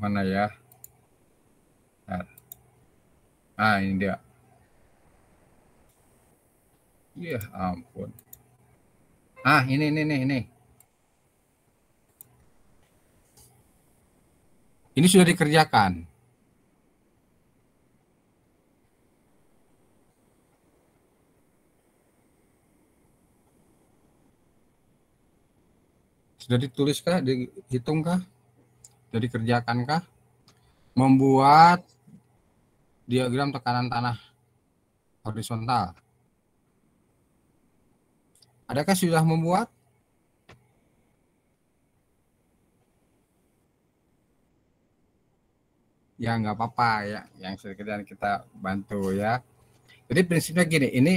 mana ya? Nah, ini dia. Iya ampun. Ini. Ini sudah dikerjakan. Sudah dituliskah, dihitungkah, sudah dikerjakankah? Membuat diagram tekanan tanah horizontal. Adakah sudah membuat? Ya nggak apa-apa ya, yang sekedar kita bantu ya. Jadi prinsipnya gini, ini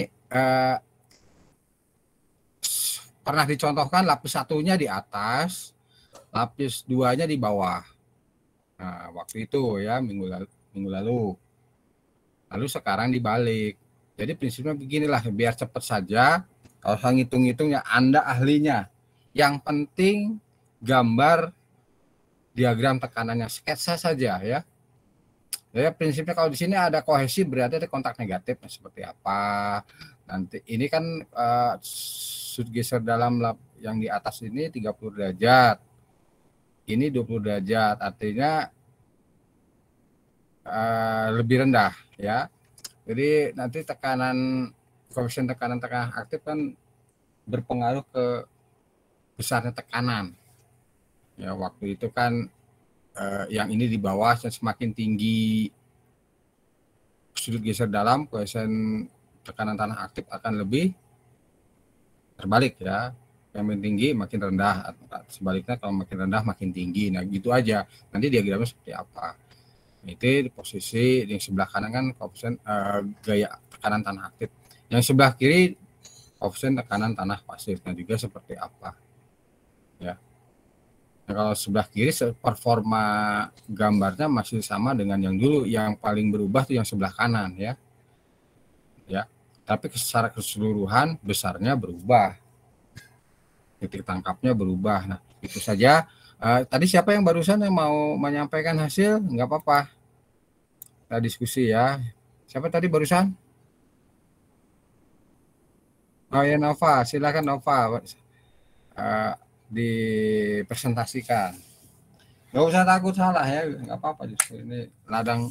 pernah dicontohkan lapis satunya di atas, lapis duanya di bawah. Nah, waktu itu ya minggu lalu. Lalu sekarang dibalik. Jadi prinsipnya beginilah, biar cepat saja. Kalau saya ngitung-ngitungnya, Anda ahlinya. Yang penting gambar diagram tekanannya, sketsa saja ya. Ya prinsipnya kalau di sini ada kohesi berarti ada kontak negatif seperti apa. Nanti ini kan sudut geser dalam yang di atas ini 30 derajat. Ini 20 derajat, artinya lebih rendah ya. Jadi nanti koefisien tekanan aktif kan berpengaruh ke besarnya tekanan. Ya waktu itu kan yang ini di bawah, semakin tinggi sudut geser dalam, koefisien tekanan tanah aktif akan lebih terbalik ya. Yang makin tinggi makin rendah, sebaliknya kalau makin rendah makin tinggi. Nah gitu aja. Nanti diagramnya seperti apa. Itu di posisi yang sebelah kanan kan koefisien gaya tekanan tanah aktif. Yang sebelah kiri koefisien tekanan tanah pasifnya juga seperti apa. Ya. Nah, kalau sebelah kiri performa gambarnya masih sama dengan yang dulu, yang paling berubah itu yang sebelah kanan ya. Ya. Tapi secara keseluruhan besarnya berubah. Titik tangkapnya berubah. Nah, itu saja. Tadi siapa yang barusan yang mau menyampaikan hasil? Enggak apa-apa. Kita diskusi ya. Siapa tadi barusan? Oh ya Nova, silakan Nova. Dipresentasikan. Nggak usah takut salah ya, nggak apa-apa, justru ini ladang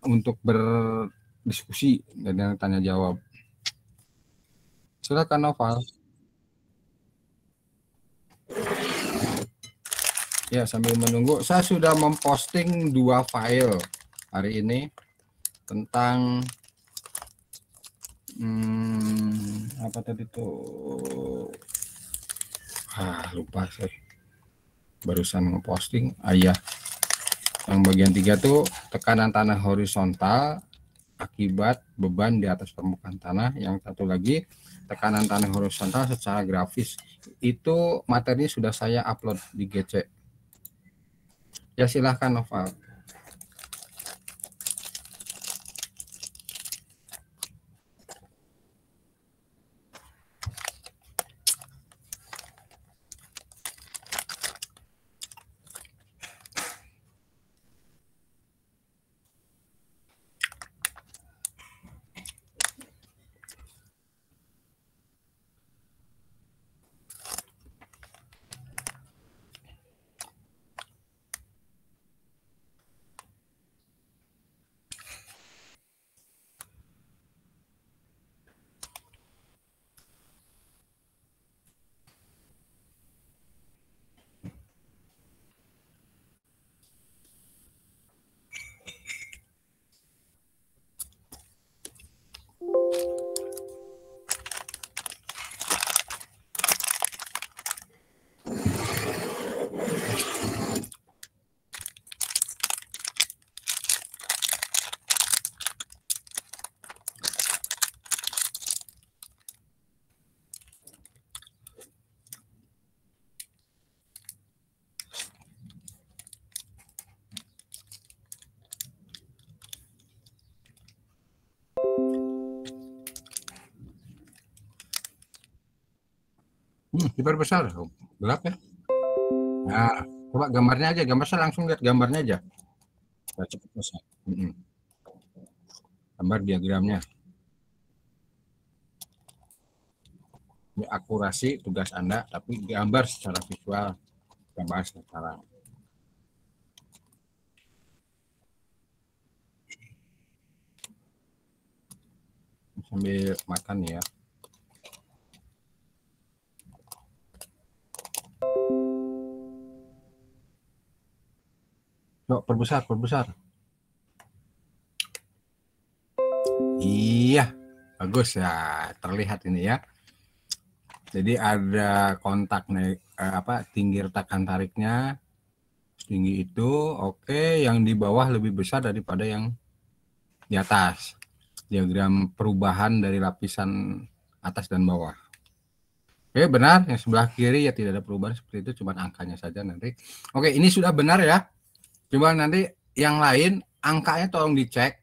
untuk berdiskusi dan tanya jawab. Silakan Noval. Ya sambil menunggu, saya sudah memposting 2 file hari ini tentang apa tadi tuh, lupa saya barusan ngeposting. Ya, yang bagian 3 tuh tekanan tanah horizontal akibat beban di atas permukaan tanah. Yang satu lagi tekanan tanah horizontal secara grafis. Itu materinya sudah saya upload di GC. Ya silahkan Noval. Diperbesar, gelap ya. Nah, Coba gambarnya aja, gambar saya langsung lihat gambarnya aja. Cepet selesai. Gambar diagramnya. Ini akurasi tugas Anda, tapi gambar secara visual. Kita bahas sekarang. Sambil makan ya. Yuk, perbesar. Iya, bagus ya, terlihat ini ya. Jadi ada kontak nih, tinggi retakan tariknya, tinggi itu, oke. Yang di bawah lebih besar daripada yang di atas. Diagram perubahan dari lapisan atas dan bawah. Oke, benar. Yang sebelah kiri ya tidak ada perubahan seperti itu, cuma angkanya saja nanti. Oke, ini sudah benar ya. Cuma nanti yang lain angkanya tolong dicek.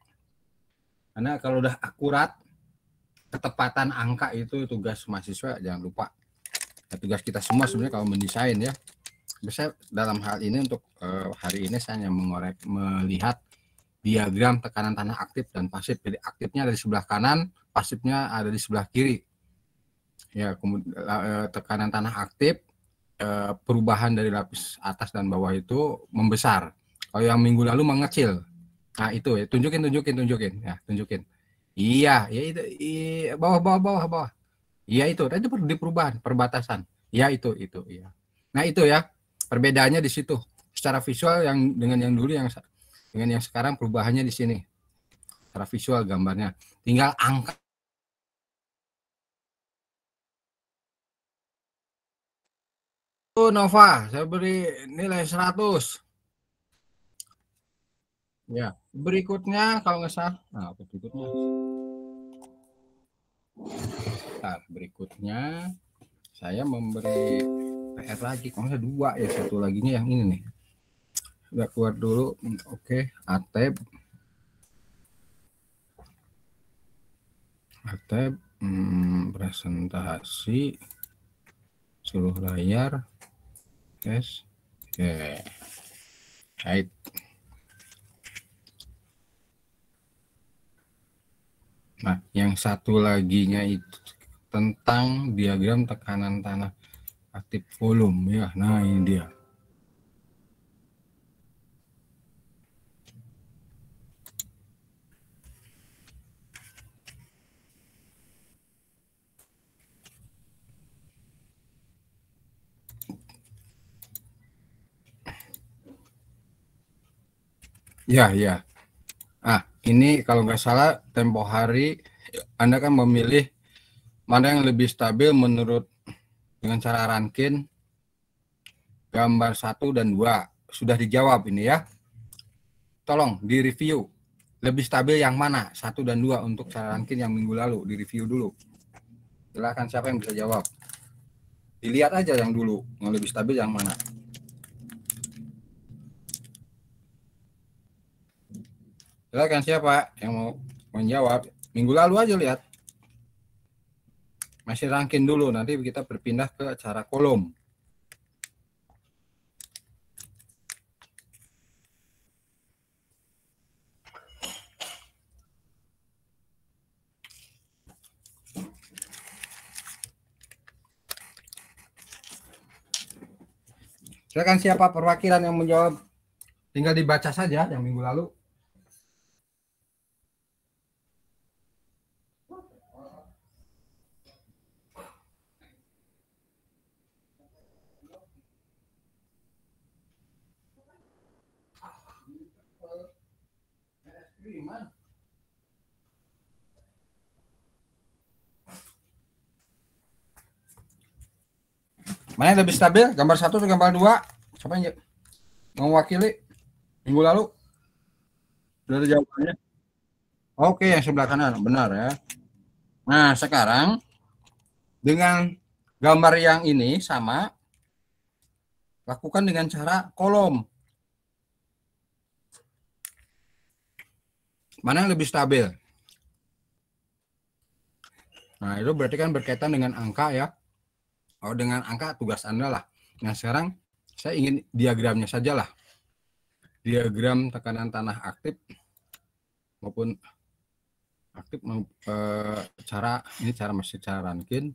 Karena kalau udah akurat, ketepatan angka itu tugas mahasiswa, jangan lupa. Ya, tugas kita semua sebenarnya kalau mendesain ya. Saya dalam hal ini untuk hari ini saya hanya melihat diagram tekanan tanah aktif dan pasif. Jadi aktifnya ada di sebelah kanan, pasifnya ada di sebelah kiri. Ya, kemudian tekanan tanah aktif, perubahan dari lapis atas dan bawah itu membesar. Kalau yang minggu lalu mengecil. Nah itu ya, tunjukin ya, tunjukin. Iya, ya itu, bawah. Iya itu, tadi di perubahan, perbatasan. Ya itu, iya. Nah itu ya, perbedaannya di situ. Secara visual yang dengan yang dulu dengan yang sekarang perubahannya di sini. Secara visual gambarnya. Tinggal angka. Nova, saya beri nilai 100. Ya, berikutnya kalau nggak salah, nah berikutnya. Nah, berikutnya saya memberi PR lagi, kalau nggak 2 ya, satu laginya yang ini nih. Udah keluar dulu, oke, Ateb, presentasi, seluruh layar, yes, oke, baik. Nah, yang satu laginya itu tentang diagram tekanan tanah aktif volume ya. Nah, ini dia. Ya. Ini kalau nggak salah tempo hari Anda kan memilih mana yang lebih stabil menurut dengan cara Rankine, gambar 1 dan 2. Sudah dijawab ini ya. Tolong direview. Lebih stabil yang mana? 1 dan 2 untuk cara Rankine yang minggu lalu. Direview dulu. Silakan siapa yang bisa jawab. Dilihat aja yang dulu. Yang lebih stabil yang mana. Silakan siapa yang mau menjawab. Minggu lalu aja lihat. Masih Rankine dulu. Nanti kita berpindah ke cara kolom. Silakan siapa perwakilan yang menjawab. Tinggal dibaca saja yang minggu lalu. Mana yang lebih stabil? Gambar 1 atau gambar 2? Siapa yang mewakili minggu lalu? Sudah ada jawabannya? Oke, yang sebelah kanan. Benar ya. Nah, sekarang dengan gambar yang ini sama, lakukan dengan cara kolom. Mana yang lebih stabil? Nah, itu berarti kan berkaitan dengan angka ya. Oh, dengan angka tugas Anda lah. Nah, sekarang Saya ingin diagramnya sajalah. Diagram tekanan tanah aktif maupun aktif cara masih cara Rankine.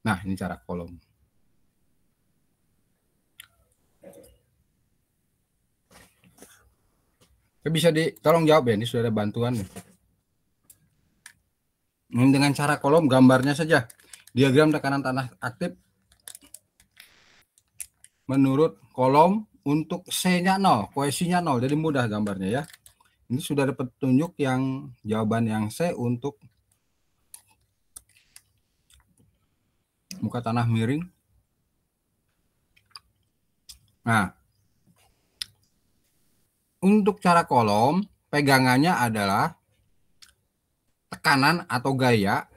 Nah, ini cara kolom. Bisa tolong jawab ya, ini sudah ada bantuan. Dengan cara kolom gambarnya saja. Diagram tekanan tanah aktif menurut kolom untuk C-nya 0, koesinya 0. Jadi mudah gambarnya ya. Ini sudah ada petunjuk yang jawaban yang C untuk muka tanah miring. Nah, untuk cara kolom, pegangannya adalah tekanan atau gaya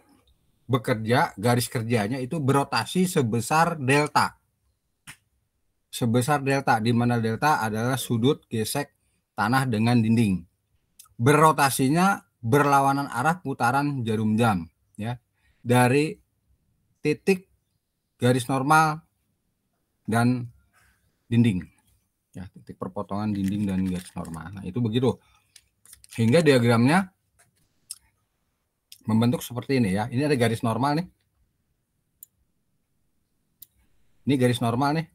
bekerja, garis kerjanya itu berotasi sebesar delta. Sebesar delta, di mana delta adalah sudut gesek tanah dengan dinding. Berotasinya berlawanan arah putaran jarum jam, ya, dari titik garis normal dan dinding, ya, titik perpotongan dinding dan garis normal. Nah, itu begitu. Sehingga diagramnya membentuk seperti ini ya. Ini ada garis normal nih. Ini garis normal nih.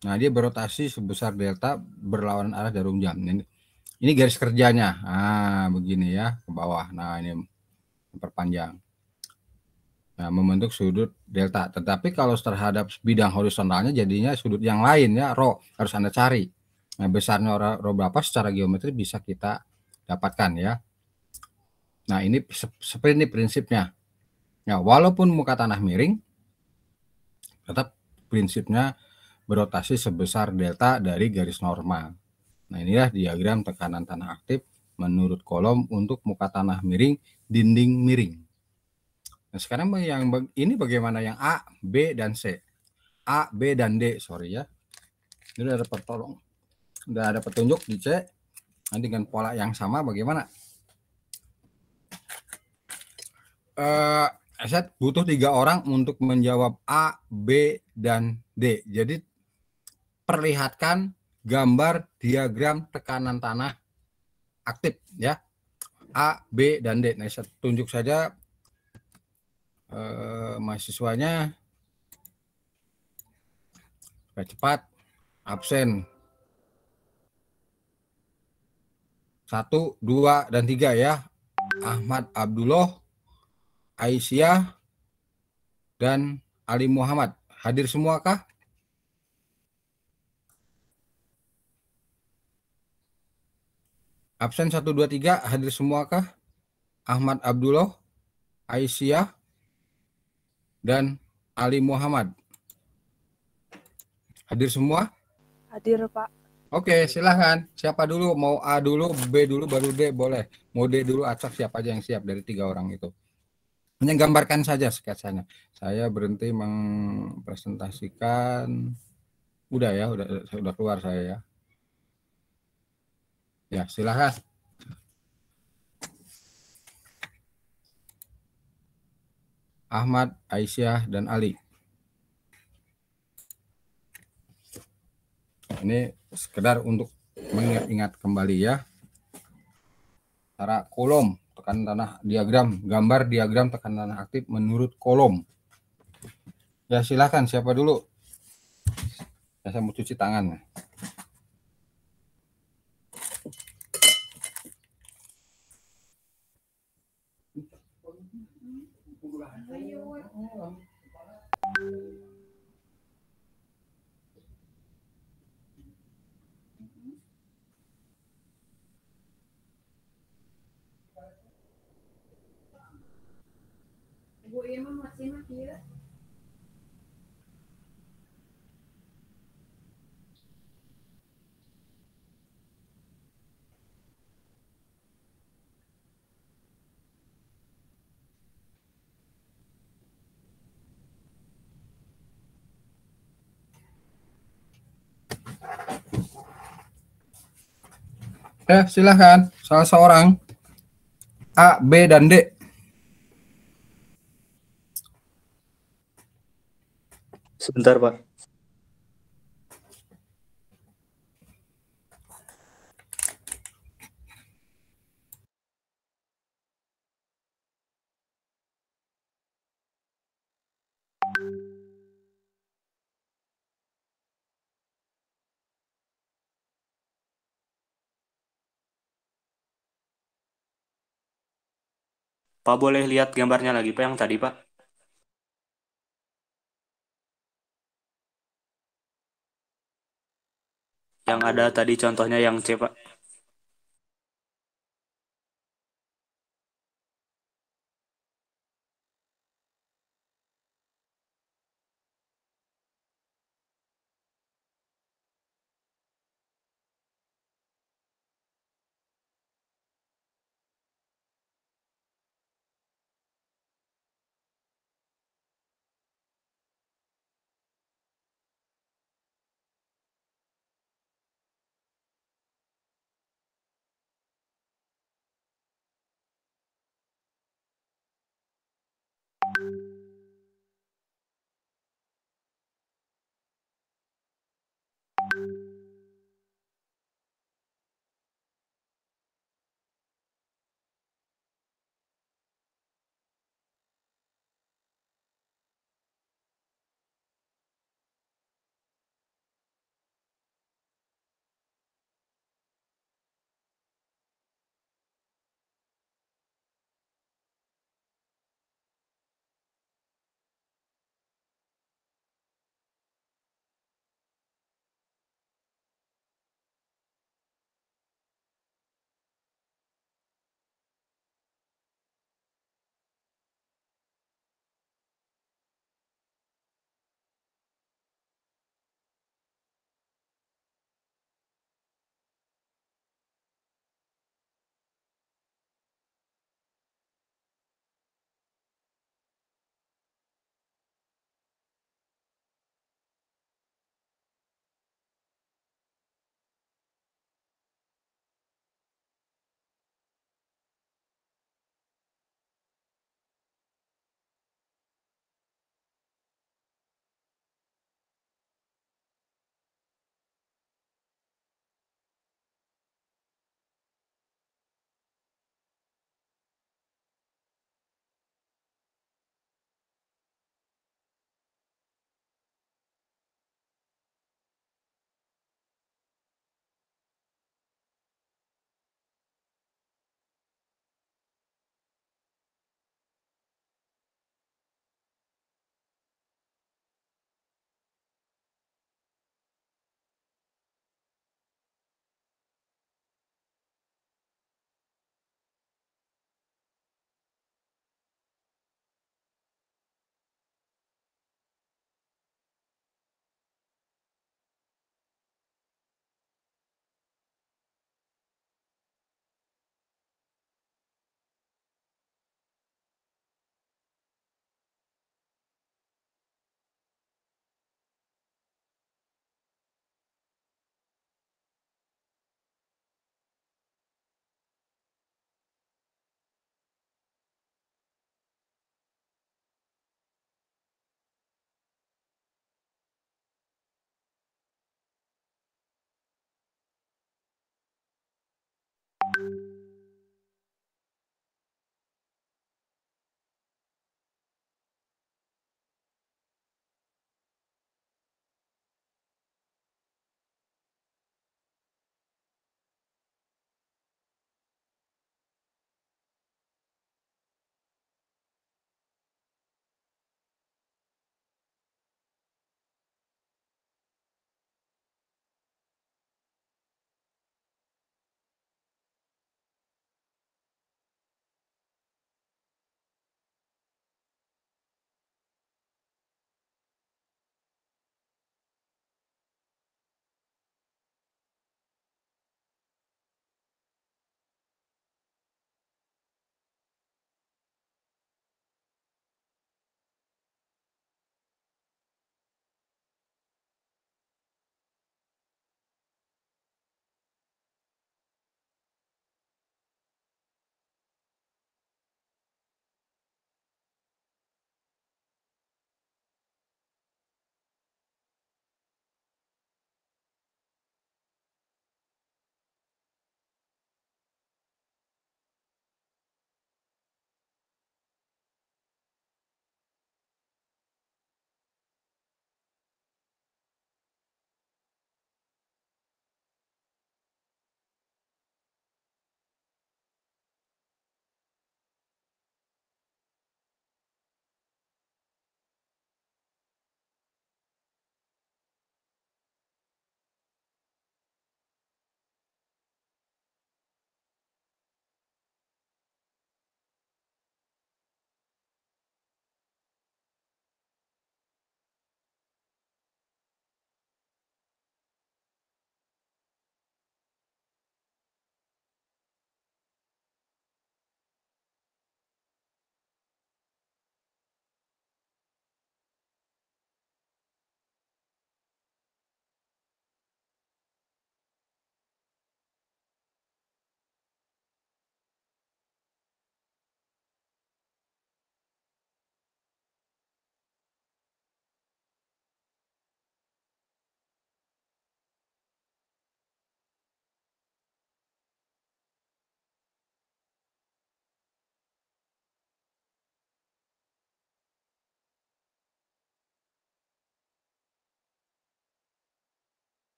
Nah, dia berotasi sebesar delta berlawanan arah jarum jam. Ini garis kerjanya. Nah, begini ya, ke bawah. Nah, ini perpanjang. Nah, membentuk sudut delta. Tetapi kalau terhadap bidang horizontalnya jadinya sudut yang lain ya, rho. Harus Anda cari. Nah, besarnya rho berapa secara geometri bisa kita dapatkan ya. Nah, ini seperti ini prinsipnya. Nah, walaupun muka tanah miring, tetap prinsipnya berotasi sebesar delta dari garis normal. Nah, inilah diagram tekanan tanah aktif menurut kolom untuk muka tanah miring, dinding miring. Nah, sekarang yang ini bagaimana yang A, B, dan C? A, B, dan D, sorry ya. Ini udah ada petunjuk di C. Nah, dengan pola yang sama bagaimana? Saya butuh 3 orang untuk menjawab A, B, dan D. Jadi perlihatkan gambar diagram tekanan tanah aktif ya, A, B, dan D. Nah, saya tunjuk saja mahasiswanya supaya cepat. Absen 1, 2, dan 3 ya. Ahmad Abdullah, Aisyah, dan Ali Muhammad. Hadir semuakah? Absen 1, 2, 3 hadir semuakah? Ahmad Abdullah, Aisyah, dan Ali Muhammad. Hadir semua? Hadir, Pak. Oke, silahkan. Siapa dulu? Mau A dulu, B dulu, baru D, boleh. Mau D dulu, acak siapa aja yang siap dari 3 orang itu. Hanya gambarkan saja sketsanya. Saya berhenti mempresentasikan. Udah ya, udah keluar saya ya. Ya, silahkan. Ahmad, Aisyah, dan Ali. Ini sekedar untuk mengingat-ingat kembali ya. Cara kolom tekanan tanah diagram, gambar diagram tekanan tanah aktif menurut kolom. Ya, silahkan siapa dulu? Ya, saya mau cuci tangan. Bu Ima masih ya? Ya, silahkan. Salah seorang. A, B, dan D. Sebentar, Pak. Pak boleh lihat gambarnya lagi Pak yang tadi Pak? Yang ada tadi contohnya yang C Pak.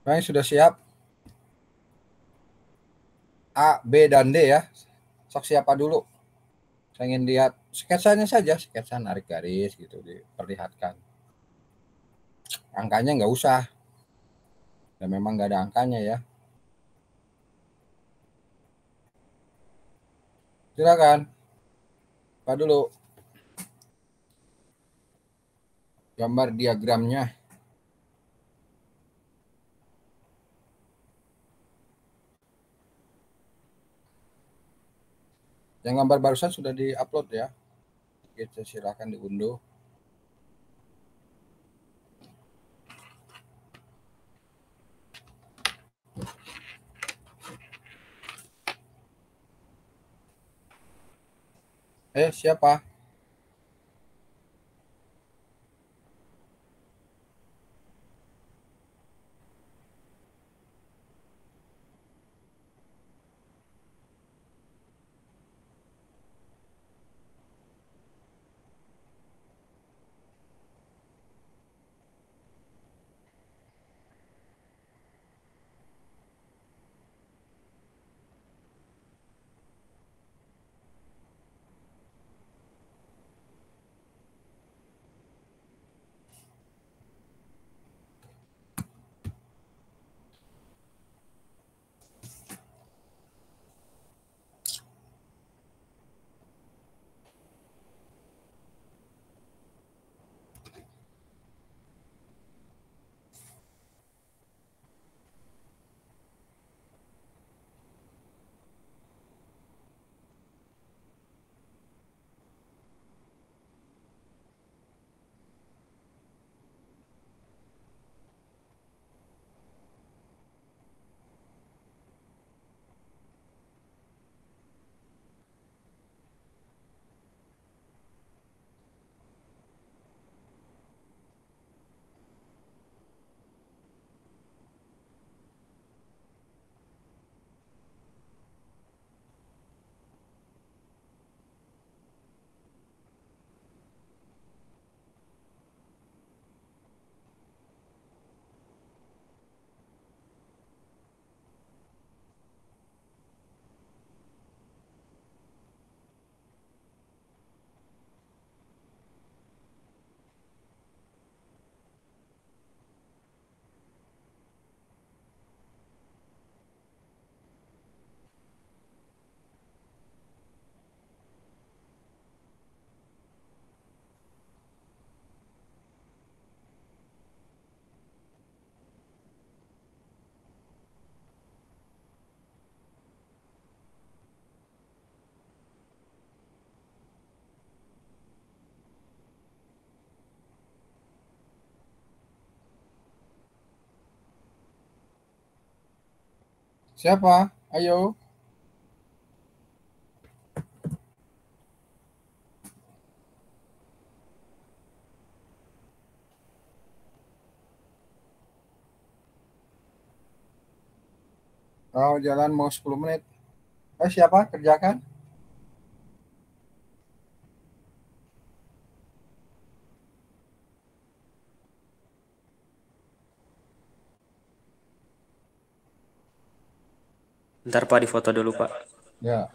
Yang sudah siap? A, B, dan D ya. Sok siapa dulu? Saya ingin lihat sketsanya saja, sketsa narik garis gitu diperlihatkan. Angkanya nggak usah. Dan memang nggak ada angkanya ya. Silakan. Pak dulu. Gambar diagramnya. Yang gambar barusan sudah diupload ya. Kita silakan diunduh. Siapa? Siapa? Ayo. Oh, jalan mau 10 menit. Siapa? Kerjakan. Ntar Pak difoto dulu Pak. Ya.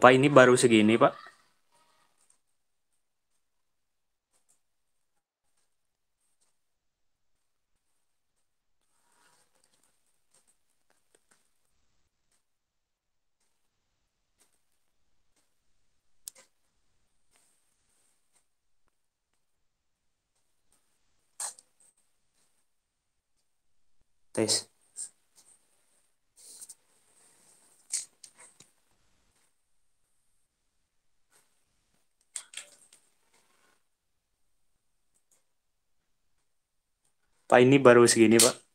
Pak ini baru segini, Pak. Tes. Pak ini baru segini, Pak.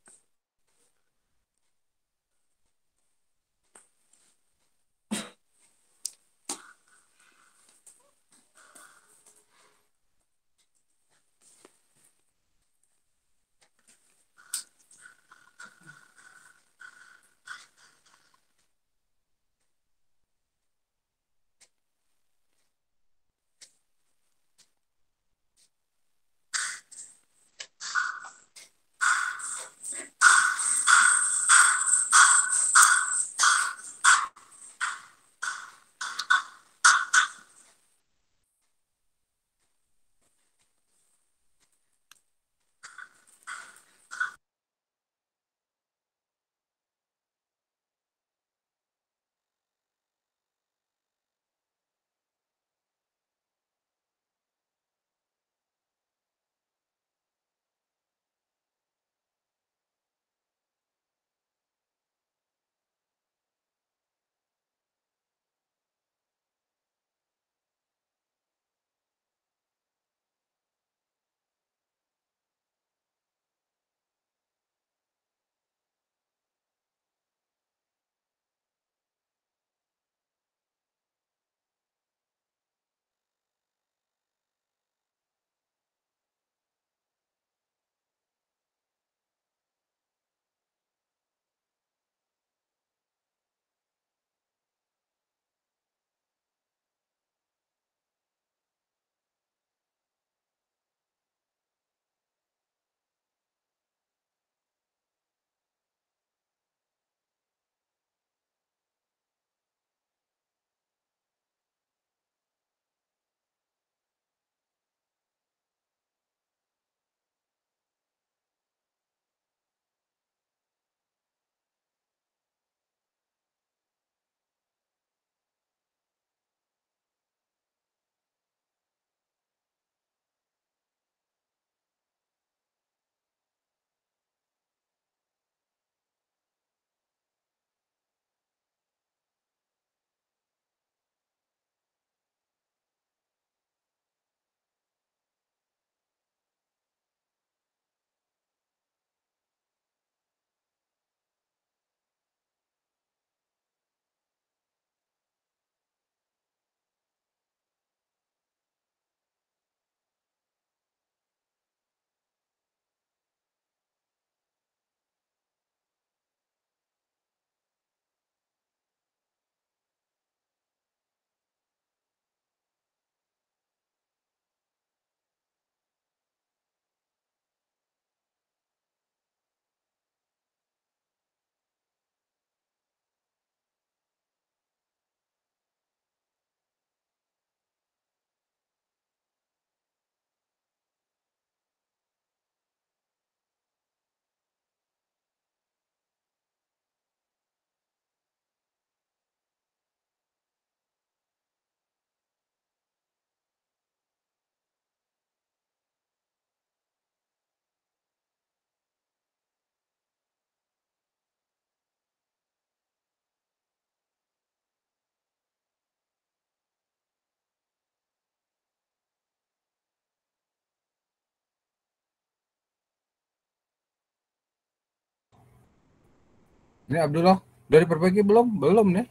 Ini Abdullah, udah diperbaiki belum? Belum nih.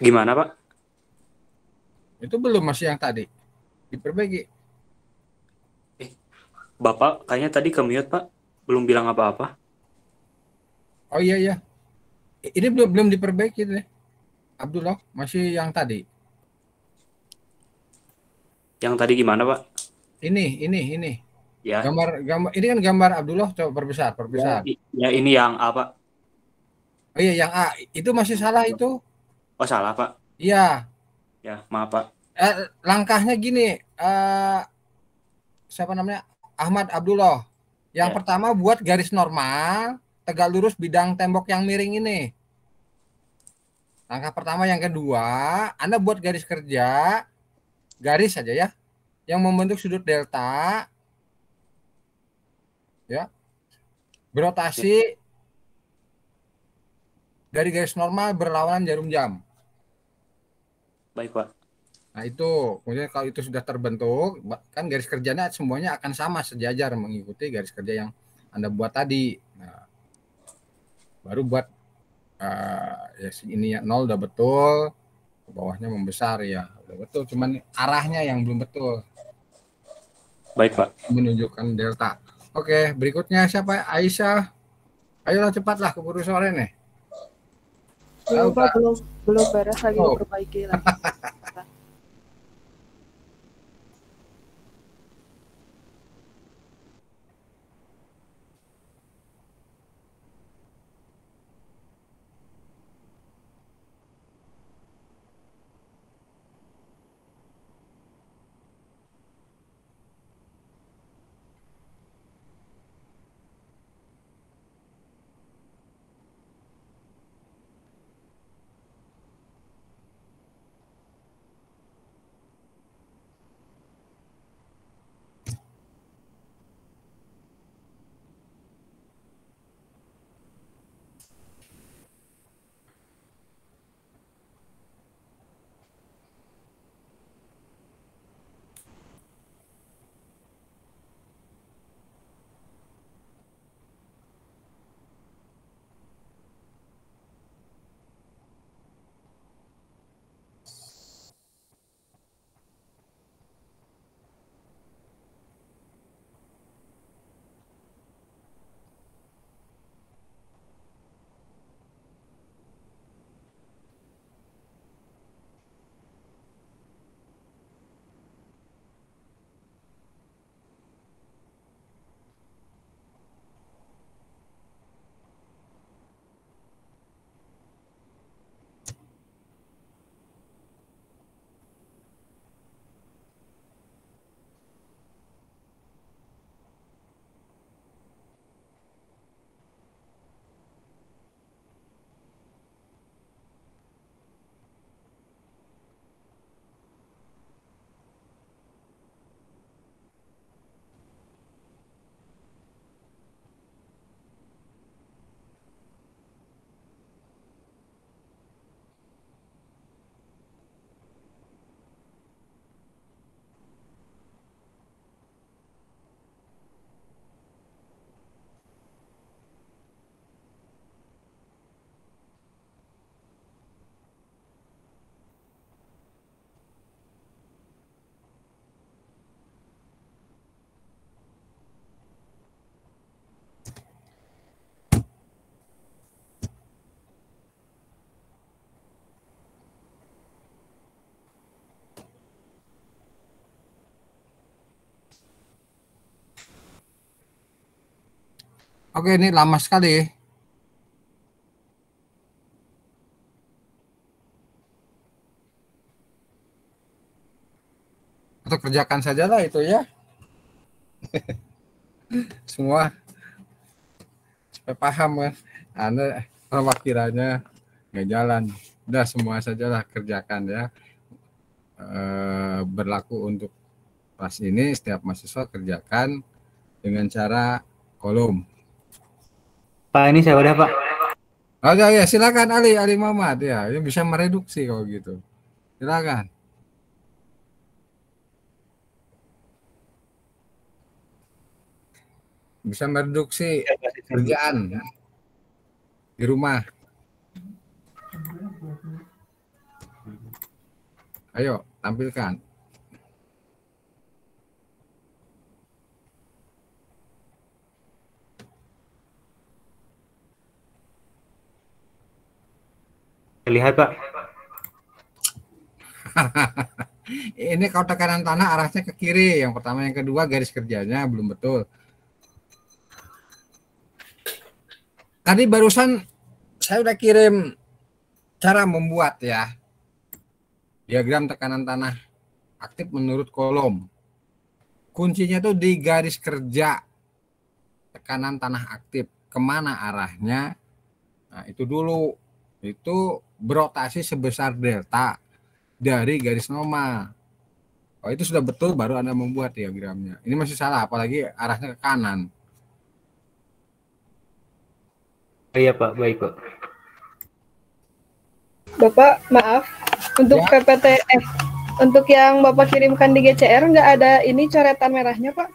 Gimana, Pak? Itu belum, masih yang tadi. Diperbaiki. Bapak kayaknya tadi ke-mute, Pak. Belum bilang apa-apa. Oh iya iya. Ini belum belum diperbaiki deh. Abdullah, masih yang tadi. Yang tadi gimana, Pak? Ini. Ya, Gambar gambar ini kan gambar Abdullah, coba perbesar, ya, perbesar. ya ini yang apa? Oh iya, yang A itu masih salah itu. Oh, salah, Pak. Iya, Ya, maaf, Pak. langkahnya gini, siapa namanya? Ahmad Abdullah. Yang Ya, pertama buat garis normal, tegak lurus bidang tembok yang miring ini. Langkah pertama, yang kedua, Anda buat garis kerja, garis saja ya, yang membentuk sudut delta, ya, ya. berotasi dari garis normal berlawanan jarum jam. Baik, Pak. Nah itu, kemudian kalau itu sudah terbentuk, kan garis kerjanya semuanya akan sama sejajar mengikuti garis kerja yang Anda buat tadi. Nah, baru buat ya ini ya 0 udah betul, ke bawahnya membesar ya udah betul, cuman arahnya yang belum betul Baik, Pak. menunjukkan delta. Oke, berikutnya siapa? Aisyah. Ayolah cepatlah, keburu sore nih. Belum, Pak, belum beres lagi, Oh. diperbaiki lagi. Oke, ini lama sekali. Atau kerjakan sajalah itu ya. Semua supaya paham kan. Anda pemikirannya nggak jalan. Udah semua sajalah kerjakan ya. Berlaku untuk kelas ini, setiap mahasiswa kerjakan dengan cara kolom. Pak, ini saya udah, Pak. Oh ya, silakan Ali Muhammad ya, ini bisa mereduksi kalau gitu. Silakan. Bisa mereduksi kerjaan di rumah. Ayo, tampilkan. Lihat, Pak. Ini kalau tekanan tanah arahnya ke kiri. Yang pertama, yang kedua garis kerjanya belum betul. Tadi barusan saya udah kirim cara membuat ya diagram tekanan tanah aktif menurut kolom. Kuncinya tuh di garis kerja tekanan tanah aktif, kemana arahnya. Nah itu dulu, itu berotasi sebesar delta dari garis normal. Oh itu sudah betul baru Anda membuat diagramnya. Ini masih salah, apalagi arahnya ke kanan. Iya Pak, baik Pak. Bapak, maaf. Untuk Ya. PPT, untuk yang Bapak kirimkan di GCR nggak ada ini coretan merahnya, Pak?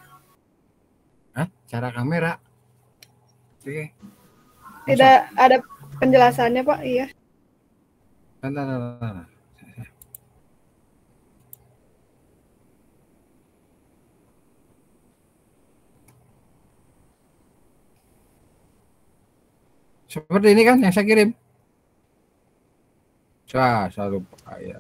Hah? Cara kamera? Oke. Tidak ada penjelasannya, Pak? Iya. Bentar. Seperti ini kan yang saya kirim. Saya lupa ya.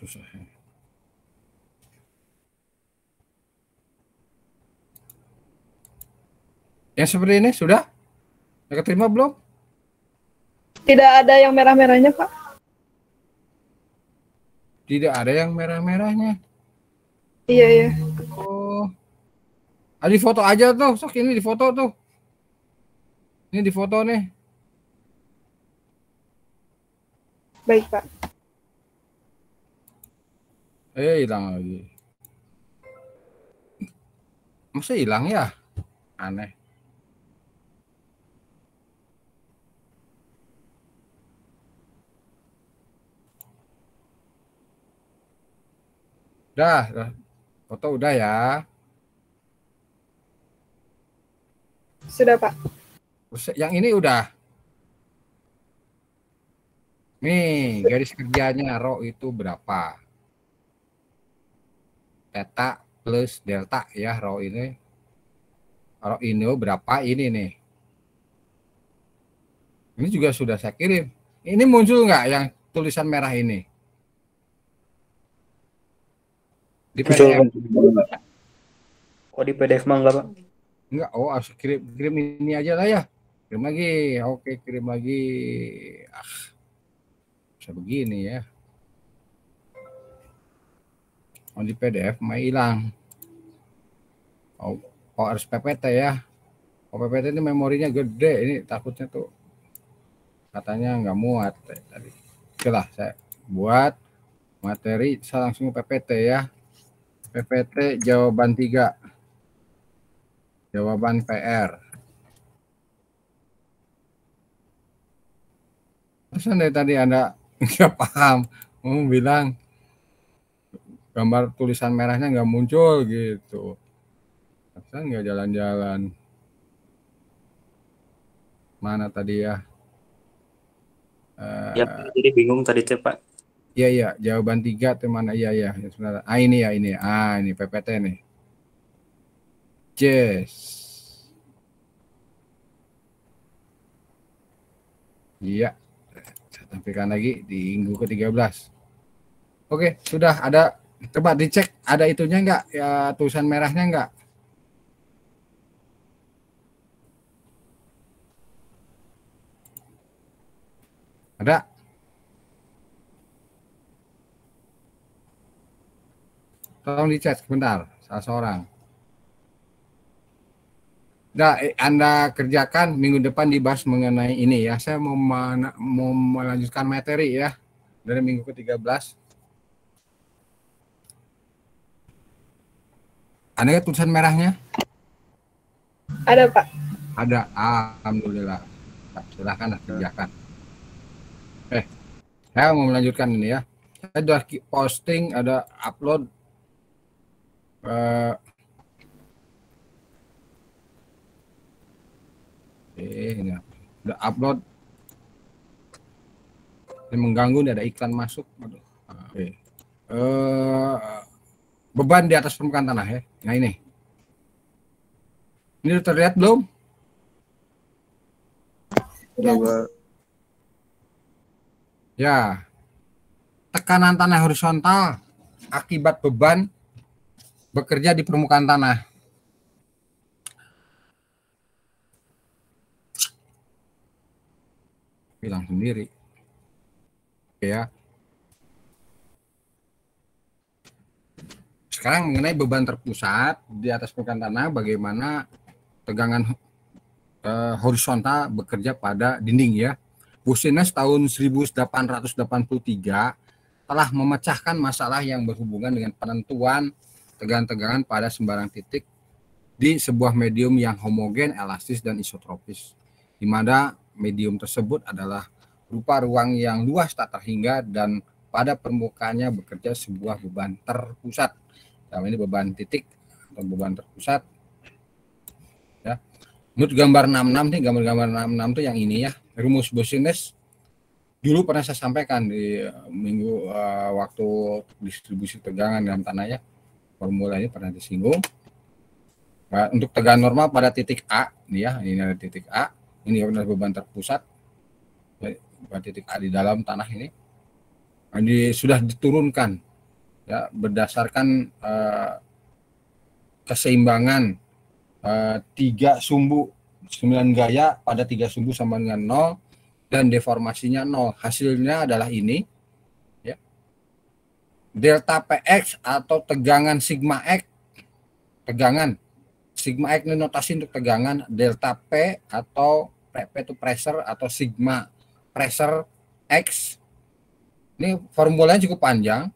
Susah ya. Yang seperti ini sudah? Sudah keterima belum? Tidak ada yang merah-merahnya, Pak? Tidak ada yang merah-merahnya. Iya, iya. Oh. Di foto aja tuh, sok ini di foto tuh. Ini di foto nih. Baik, Pak. Hilang lagi. Masa hilang ya? Aneh. Udah. Foto udah ya. Sudah, Pak. Terus yang ini udah. Nih, garis kerjanya rho itu berapa? Theta plus delta ya, rho ini. Rho ini berapa ini nih? Ini juga sudah saya kirim. Ini muncul nggak yang tulisan merah ini? Di PDF. Kok di PDF mah enggak, Pak? Enggak, oh harus kirim ini aja lah ya. Kirim lagi. Oke, kirim lagi. Bisa begini ya. Oh, di PDF mah hilang. Oh, harus PPT ya. Oh, PPT ini memorinya gede. Ini takutnya tuh katanya nggak muat tadi. Oke lah, saya buat materi. Saya langsung PPT ya. PPT jawaban 3. Jawaban PR. Terus dari tadi Anda nggak paham. Bilang gambar tulisan merahnya nggak muncul gitu. Kan nggak jalan-jalan. Mana tadi ya? Ya, jadi bingung tadi teh, Pak. Iya, jawaban 3 itu mana? Iya. Sebenarnya. Ini ya, ini. Ini PPT nih. Yes. Iya. Saya tampilkan lagi di minggu ke-13. Oke, sudah ada. Coba dicek ada itunya enggak? Ya, tulisan merahnya enggak? Ada? Tolong dicek sebentar, salah seorang. Nah, Anda kerjakan minggu depan dibahas mengenai ini ya. Saya mau melanjutkan materi ya dari minggu ke-13. Ada nggak tulisan merahnya? Ada, Pak. Ada. Alhamdulillah. Silahkan kerjakan. Saya mau melanjutkan ini ya. Saya sudah posting, ada upload. Ini udah upload. Ini mengganggu, nih ada iklan masuk. Aduh. Oke. Beban di atas permukaan tanah ya. Nah ini. Ini udah terlihat belum? Udah. Ya. Tekanan tanah horizontal akibat beban bekerja di permukaan tanah. Bilang sendiri. Oke ya. Sekarang mengenai beban terpusat di atas permukaan tanah, bagaimana tegangan horizontal bekerja pada dinding ya. Busines tahun 1883 telah memecahkan masalah yang berhubungan dengan penentuan tegangan-tegangan pada sembarang titik di sebuah medium yang homogen, elastis, dan isotropis, di mana medium tersebut adalah berupa ruang yang luas tak terhingga dan pada permukaannya bekerja sebuah beban terpusat. Dalam ini beban titik atau beban terpusat. Ya. Menurut gambar 66 nih, gambar 66 itu yang ini ya, rumus Busines dulu pernah saya sampaikan di minggu waktu distribusi tegangan dalam tanah ya. Formula ini pernah disinggung. Nah, untuk tegangan normal pada titik A, nih ya, ini ada titik A, ini adalah beban terpusat, beban titik A di dalam tanah ini. Ini sudah diturunkan ya berdasarkan keseimbangan 3 sumbu 9 gaya pada 3 sumbu sama dengan 0 dan deformasinya 0. Hasilnya adalah ini ya. Delta PX atau tegangan sigma X. Tegangan sigma X ini notasi untuk tegangan, delta P atau PP itu pressure atau sigma pressure X. Ini formulanya cukup panjang.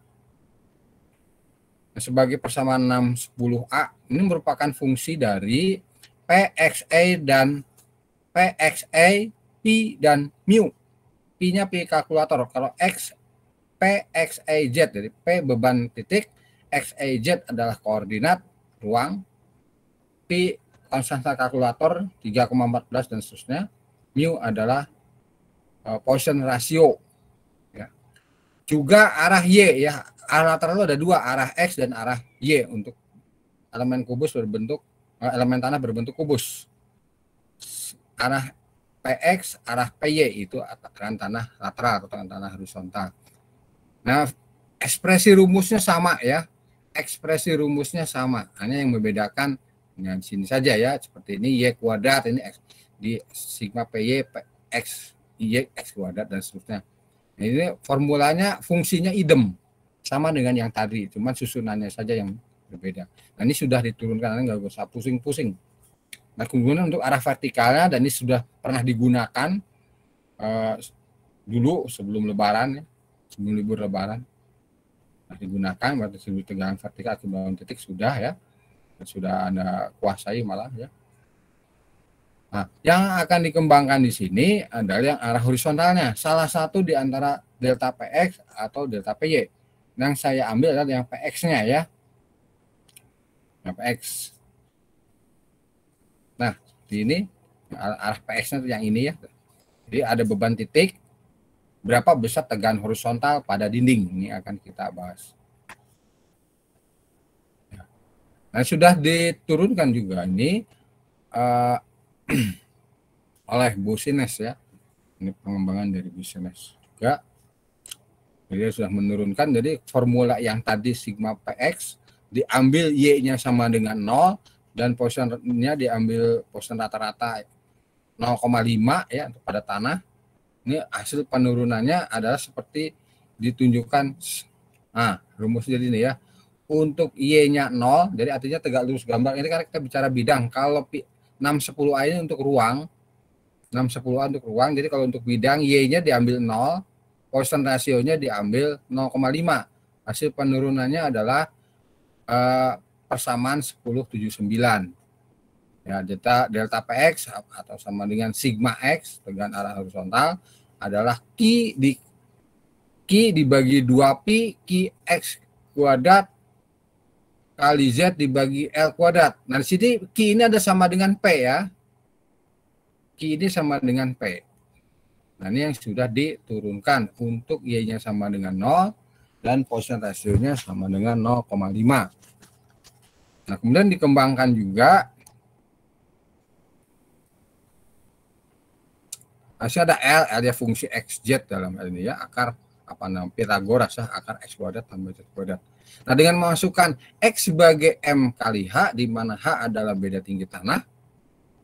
Sebagai persamaan 610A ini merupakan fungsi dari PXA dan PXA, Pi dan mu. Pi-nya pi kalkulator. Kalau X PXAZ, jadi P beban titik, XAZ adalah koordinat ruang, Pi konstanta kalkulator 3,14 dan seterusnya, mu adalah Poisson ratio. Ya. Juga arah Y ya, arah lateral ada 2, arah X dan arah Y untuk elemen kubus berbentuk elemen tanah berbentuk kubus. Arah PX, arah PY itu tekanan tanah lateral atau tekanan tanah horizontal. Nah, ekspresi rumusnya sama ya. Ekspresi rumusnya sama. Hanya yang membedakan dengan sini saja ya, seperti ini Y kuadrat, ini X di sigma PY X Y X kuadrat dan seterusnya. Nah, ini formulanya fungsinya idem sama dengan yang tadi, cuman susunannya saja yang berbeda. Nah, ini sudah diturunkan, nggak usah pusing-pusing. Nah, kemudian untuk arah vertikalnya, dan ini sudah pernah digunakan dulu sebelum lebaran, ya, sebelum libur lebaran. Nah, digunakan berarti tegangan vertikal ke bawah titik sudah ya, sudah Anda kuasai malah ya. Nah, yang akan dikembangkan di sini adalah yang arah horizontalnya. Salah satu di antara delta PX atau delta PY. Yang saya ambil adalah yang PX-nya ya. Yang PX. Nah, di ini arah PX-nya yang ini ya. Jadi ada beban titik, berapa besar tegangan horizontal pada dinding. Ini akan kita bahas. Nah, sudah diturunkan juga ini oleh Busines ya. Ini pengembangan dari Busines juga. Jadi dia sudah menurunkan, jadi formula yang tadi sigma PX diambil Y-nya sama dengan 0 dan Poisson-nya diambil Poisson rata-rata 0,5 ya pada tanah. Ini hasil penurunannya adalah seperti ditunjukkan. Nah, rumus jadi ini ya. Untuk Y-nya 0, jadi artinya tegak lurus gambar. Ini karena kita bicara bidang. Kalau 610A ini untuk ruang, 610A untuk ruang. Jadi kalau untuk bidang Y-nya diambil 0, Poisson rasionya diambil 0,5. Hasil penurunannya adalah persamaan 1079. Ya, delta PX atau sama dengan sigma X dengan arah horizontal adalah Q dibagi 2pi Q X kuadrat kali Z dibagi L kuadrat. Nah, di sini Q ini ada sama dengan P ya. Q ini sama dengan P. Nah, ini yang sudah diturunkan untuk Y-nya sama dengan 0 dan Poisson ratio-nya sama dengan 0,5. Nah, kemudian dikembangkan juga masih ada L ya fungsi XZ dalam hal ini ya, akar apa namanya Pythagoras ya, akar X kuadrat tambah Z kuadrat. Nah, dengan memasukkan X sebagai M kali H, di mana H adalah beda tinggi tanah,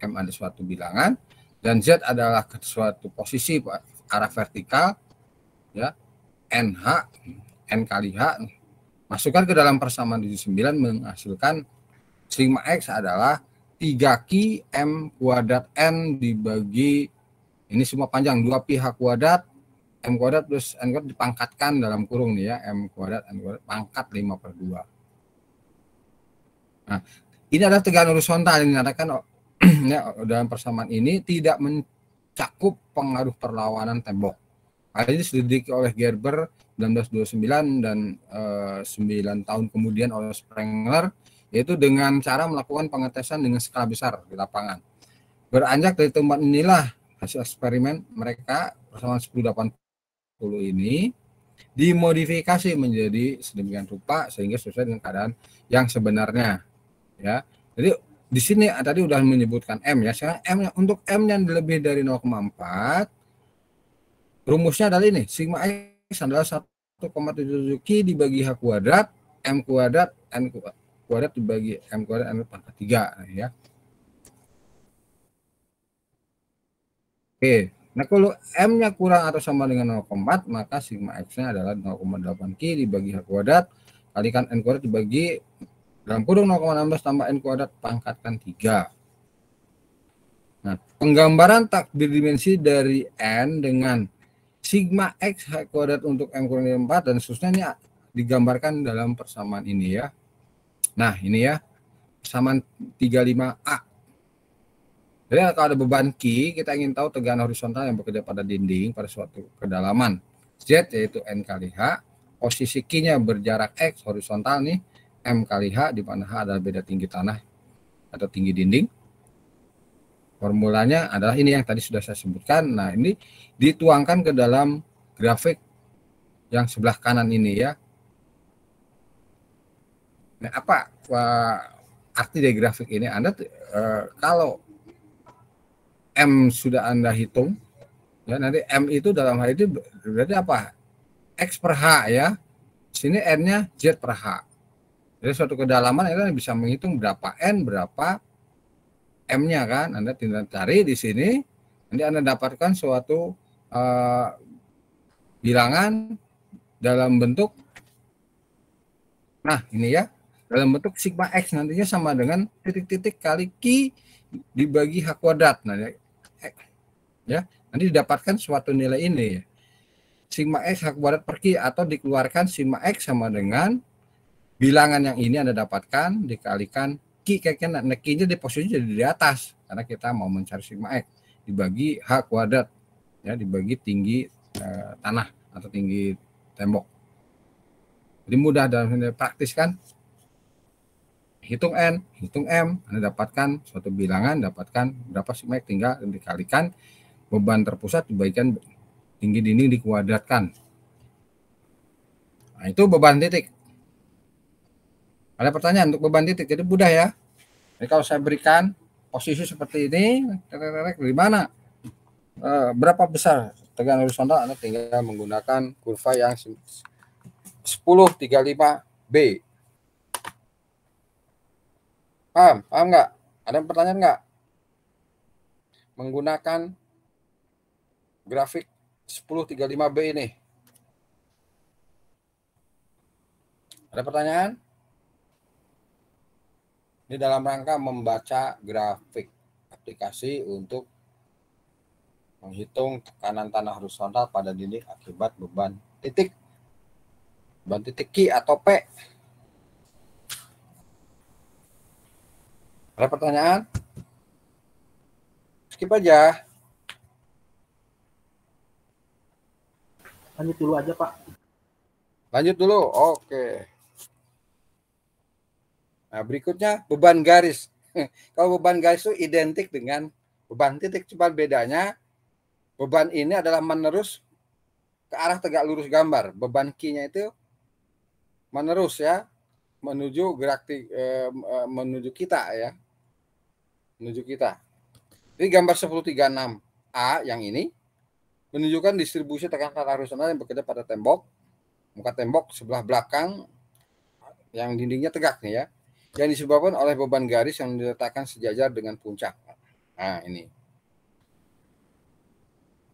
M ada suatu bilangan, dan Z adalah suatu posisi arah vertikal, ya, NH, N kali H, masukkan ke dalam persamaan 79 menghasilkan sigma X adalah 3Q M kuadrat N dibagi, ini semua panjang, 2Pi H kuadrat, M kuadrat plus N kuadrat dipangkatkan dalam kurung nih ya, M kuadrat, N kuadrat, pangkat 5/2. Nah, ini adalah tegangan horizontal yang dikatakan ya, dalam persamaan ini tidak mencakup pengaruh perlawanan tembok. Hal ini diselidiki oleh Gerber 1929 dan 9 tahun kemudian oleh Spengler, yaitu dengan cara melakukan pengetesan dengan skala besar di lapangan. Beranjak dari tempat inilah hasil eksperimen mereka persamaan 1080 ini dimodifikasi menjadi sedemikian rupa sehingga sesuai dengan keadaan yang sebenarnya. Ya, jadi di sini tadi udah menyebutkan M ya. Sekarang M untuk M yang lebih dari 0,4 rumusnya adalah ini, sigma X adalah 1,77 Q dibagi H kuadrat, M kuadrat, N kuadrat dibagi M kuadrat, N pangkat 3 ya. Oke, nah kalau M-nya kurang atau sama dengan 0,4 maka sigma X-nya adalah 0,8 Q dibagi H kuadrat kalikan N kuadrat dibagi dalam kurung 0,16 tambah N kuadrat pangkatkan 3. Nah, penggambaran takbir dimensi dari N dengan sigma X H kuadrat untuk M kurang dari 4 dan seterusnya ini digambarkan dalam persamaan ini ya. Nah, ini ya, persamaan 35A. Jadi kalau ada beban Q, kita ingin tahu tegangan horizontal yang bekerja pada dinding pada suatu kedalaman Z yaitu N kali H. Posisi Q-nya berjarak X horizontal nih, M kali H, di mana H adalah beda tinggi tanah atau tinggi dinding. Formulanya adalah ini yang tadi sudah saya sebutkan. Nah, ini dituangkan ke dalam grafik yang sebelah kanan ini ya. Nah, apa arti dari grafik ini? Anda kalau M sudah Anda hitung, ya nanti M itu dalam hal itu berarti apa? X per H ya. Sini N-nya Z per H. Jadi suatu kedalaman Anda bisa menghitung berapa N, berapa M-nya kan. Anda tinggal cari di sini, nanti Anda dapatkan suatu bilangan dalam bentuk, nah ini ya, dalam bentuk sigma X nantinya sama dengan titik-titik kali Q dibagi H kuadrat. Nah, ya, nanti didapatkan suatu nilai ini, sigma X H kuadrat per Q, atau dikeluarkan sigma X sama dengan bilangan yang ini Anda dapatkan dikalikan Q, kayaknya nah, Q-nya di posisi jadi di atas karena kita mau mencari sigma X dibagi H kuadrat ya, dibagi tinggi tanah atau tinggi tembok. Jadi mudah dalam hal praktis kan, hitung N, hitung M, Anda dapatkan suatu bilangan, dapatkan berapa sigma X, tinggal dikalikan beban terpusat dibagikan tinggi dinding dikuadratkan. Nah, itu beban titik. Ada pertanyaan untuk beban titik, jadi mudah ya. Jadi kalau saya berikan posisi seperti ini, dari mana? Berapa besar tegangan horizontal? Anda tinggal menggunakan kurva yang 1035B. Paham nggak? Ada pertanyaan nggak? Menggunakan grafik 1035B ini. Ada pertanyaan? Ini dalam rangka membaca grafik aplikasi untuk menghitung tekanan tanah horizontal pada dinding akibat beban titik. Beban titik Q atau P. Ada pertanyaan? Skip aja. Lanjut dulu aja, Pak. Lanjut dulu, oke. Nah, berikutnya beban garis. Kalau beban garis itu identik dengan beban titik, cuma bedanya beban ini adalah menerus ke arah tegak lurus gambar. Beban Q-nya itu menerus ya, menuju menuju kita ya. Menuju kita. Ini gambar 1036A yang ini menunjukkan distribusi tekanan horizontal yang bekerja pada tembok, muka tembok sebelah belakang yang dindingnya tegak nih ya, yang disebabkan oleh beban garis yang diletakkan sejajar dengan puncak. Nah, ini.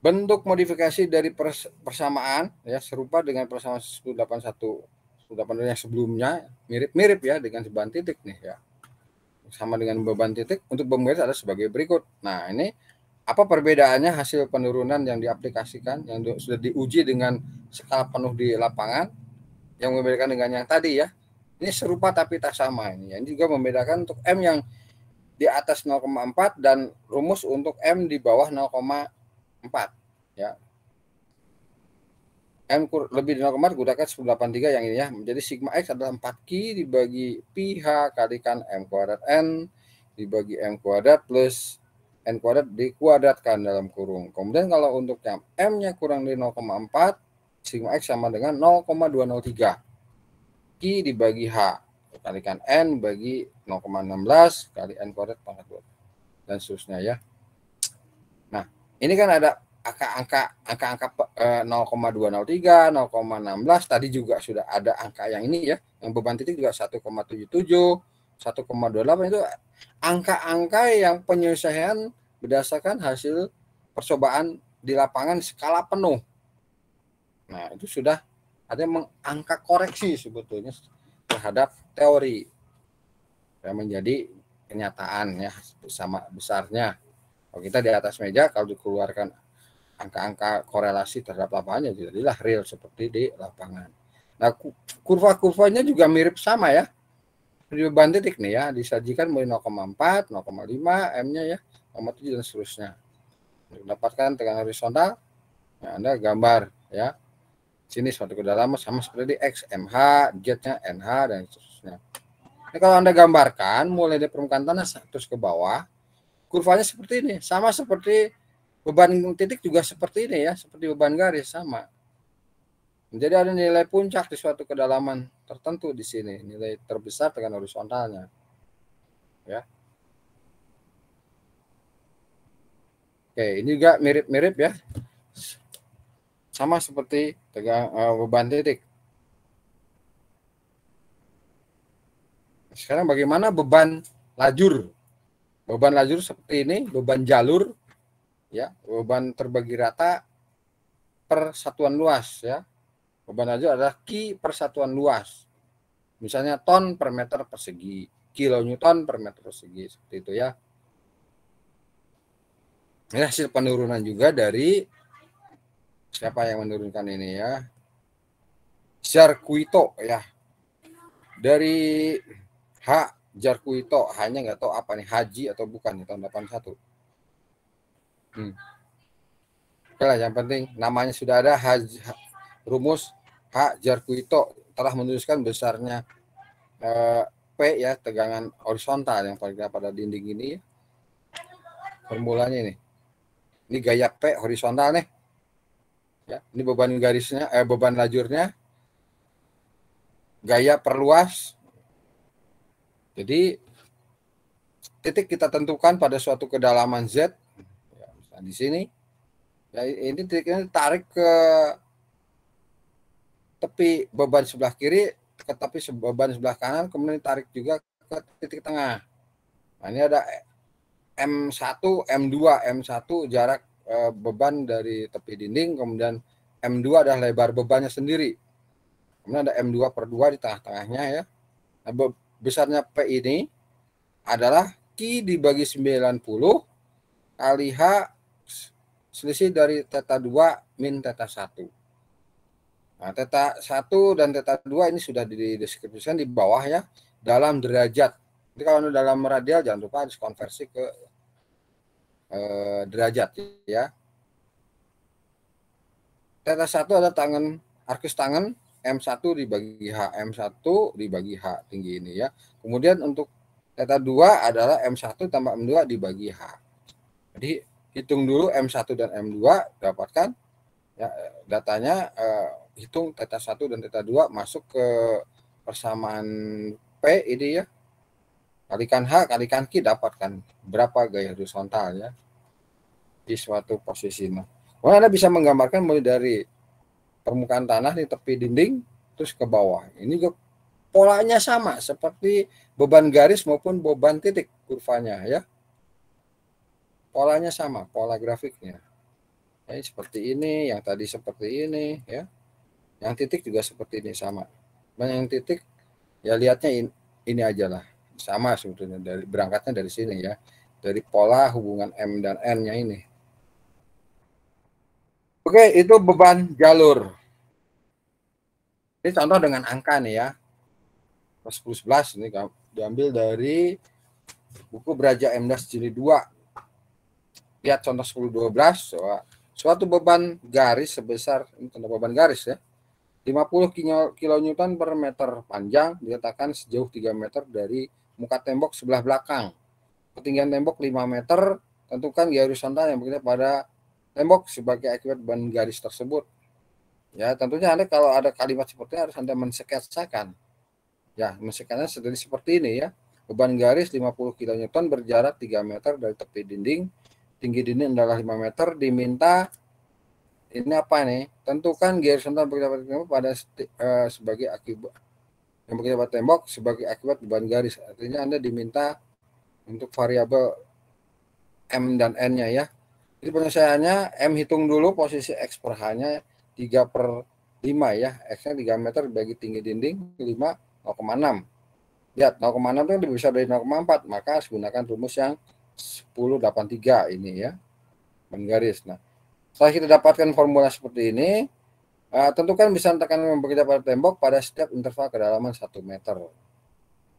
Bentuk modifikasi dari persamaan ya serupa dengan persamaan 181 yang sebelumnya, mirip-mirip ya dengan beban titik nih ya. Sama dengan beban titik untuk beban garis ada sebagai berikut. Nah, ini apa perbedaannya hasil penurunan yang diaplikasikan, yang sudah diuji dengan skala penuh di lapangan, yang membedakan dengan yang tadi ya. Ini serupa tapi tak sama ini. Ini juga membedakan untuk M yang di atas 0,4 dan rumus untuk M di bawah 0,4 ya. M lebih dari 0,4 gunakan 183 yang ini ya. Jadi sigma X adalah 4Q dibagi pi H kalikan M kuadrat N dibagi M kuadrat plus N kuadrat dikuadratkan dalam kurung. Kemudian kalau untuk yang M-nya kurang dari 0,4, sigma X sama dengan 0,203. Q dibagi H kalikan N bagi 0,16 kali N kuadrat pangkat 2. Dan seterusnya ya. Nah, ini kan ada angka-angka 0,203, 0,16 tadi juga sudah ada angka yang ini ya, yang beban titik juga 1,77, 1,28 itu angka-angka yang penyelesaian berdasarkan hasil percobaan di lapangan skala penuh. Nah, itu sudah ada angka koreksi sebetulnya terhadap teori yang menjadi kenyataan ya sama besarnya. Kalau kita di atas meja kalau dikeluarkan angka-angka korelasi terhadap lapangannya jadilah real seperti di lapangan. Nah, kurva-kurvanya juga mirip sama ya. Di beban titik nih ya, disajikan mulai 0,4, 0,5 M-nya ya, 0,7 dan seterusnya. Untuk mendapatkan tekanan horizontal, nah Anda gambar ya. Sini suatu kedalaman sama seperti di X, MH, Z-nya NH dan seterusnya. Nah, kalau Anda gambarkan mulai dari permukaan tanah terus ke bawah, kurvanya seperti ini, sama seperti beban titik juga seperti ini ya, seperti beban garis sama. Jadi ada nilai puncak di suatu kedalaman tertentu di sini, nilai terbesar tekanan horizontalnya. Ya. Oke, ini juga mirip-mirip ya. Sama seperti beban titik. Sekarang bagaimana beban lajur? Beban lajur seperti ini, beban jalur ya, beban terbagi rata per satuan luas ya. Beban lajur adalah Q per satuan luas. Misalnya ton per meter persegi, kilonewton per meter persegi seperti itu ya. Ini hasil penurunan juga dari siapa yang menurunkan ini ya? Jarquito ya. Dari H Jarquito, hanya nggak tahu apa nih, Haji atau bukan tahun 81. Oke lah, yang penting namanya sudah ada, rumus H Jarquito telah menuliskan besarnya P ya, tegangan horizontal yang pada dinding ini. Formulanya ini. Ini gaya P horizontal nih. Ya, ini beban garisnya, beban lajurnya. Gaya perluas. Jadi titik kita tentukan pada suatu kedalaman Z. Ya, misalnya di sini. Ya, ini titiknya tarik ke tepi beban sebelah kiri, ke tepi beban sebelah kanan, kemudian tarik juga ke titik tengah. Nah, ini ada M1, M2, M1 jarak beban dari tepi dinding, kemudian M2 adalah lebar bebannya sendiri. Kemudian ada M2 per 2 di tengah-tengahnya ya. Nah, besarnya P ini adalah Q dibagi 90 kali H selisih dari θ2 min θ1. Nah, θ1 dan θ2 ini sudah dideskripsikan di bawah ya, dalam derajat. Jadi kalau dalam radial jangan lupa harus konversi ke derajat ya. θ1 adalah arkus tangan M1 dibagi H, M1 dibagi H tinggi ini ya. Kemudian untuk θ2 adalah M1 tambah M2 dibagi H. Jadi hitung dulu M1 dan M2, dapatkan ya datanya, hitung theta 1 dan theta 2 masuk ke persamaan P ini ya. Kalikan H, kalikan Q, dapatkan berapa gaya horizontal ya di suatu posisi. Nah, Anda bisa menggambarkan mulai dari permukaan tanah di tepi dinding terus ke bawah. Ini juga polanya sama seperti beban garis maupun beban titik kurvanya ya. Polanya sama, pola grafiknya. Ya, seperti ini, yang tadi seperti ini ya. Yang titik juga seperti ini sama. Dan yang titik ya lihatnya ini aja lah. Sama sebetulnya dari berangkatnya dari sini ya. Dari pola hubungan M dan N-nya ini. Oke, itu beban jalur. Ini contoh dengan angka nih ya. 10-11 ini diambil dari buku Beraja M-Das jilid 2. Lihat contoh 10-12, suatu beban garis sebesar, ini contoh beban garis ya, 50 kN per meter panjang diletakkan sejauh 3 meter dari muka tembok sebelah belakang. Ketinggian tembok 5 meter, tentukan gaya horizontal yang berada pada tembok sebagai akibat beban garis tersebut. Ya, tentunya Anda kalau ada kalimat seperti ini harus Anda mensketsakan. Ya, mensketsakan seperti ini ya. Beban garis 50 kN berjarak 3 meter dari tepi dinding. Tinggi dinding adalah 5 meter, diminta ini apa nih? Tentukan gaya horizontal pada sebagai akibat yang berada pada tembok sebagai akibat beban garis. Artinya Anda diminta untuk variabel M dan N-nya ya. Jadi penyelesaiannya M hitung dulu posisi X per H-nya 3/5 ya. X-nya 3 meter bagi tinggi dinding 5 0,6. Lihat 0,6 itu lebih besar dari 0,4, maka harus gunakan rumus yang 1083 ini ya. Menggaris. Nah, setelah kita dapatkan formula seperti ini, tentukan bisa tekanan yang bekerja pada tembok pada setiap interval kedalaman 1 meter.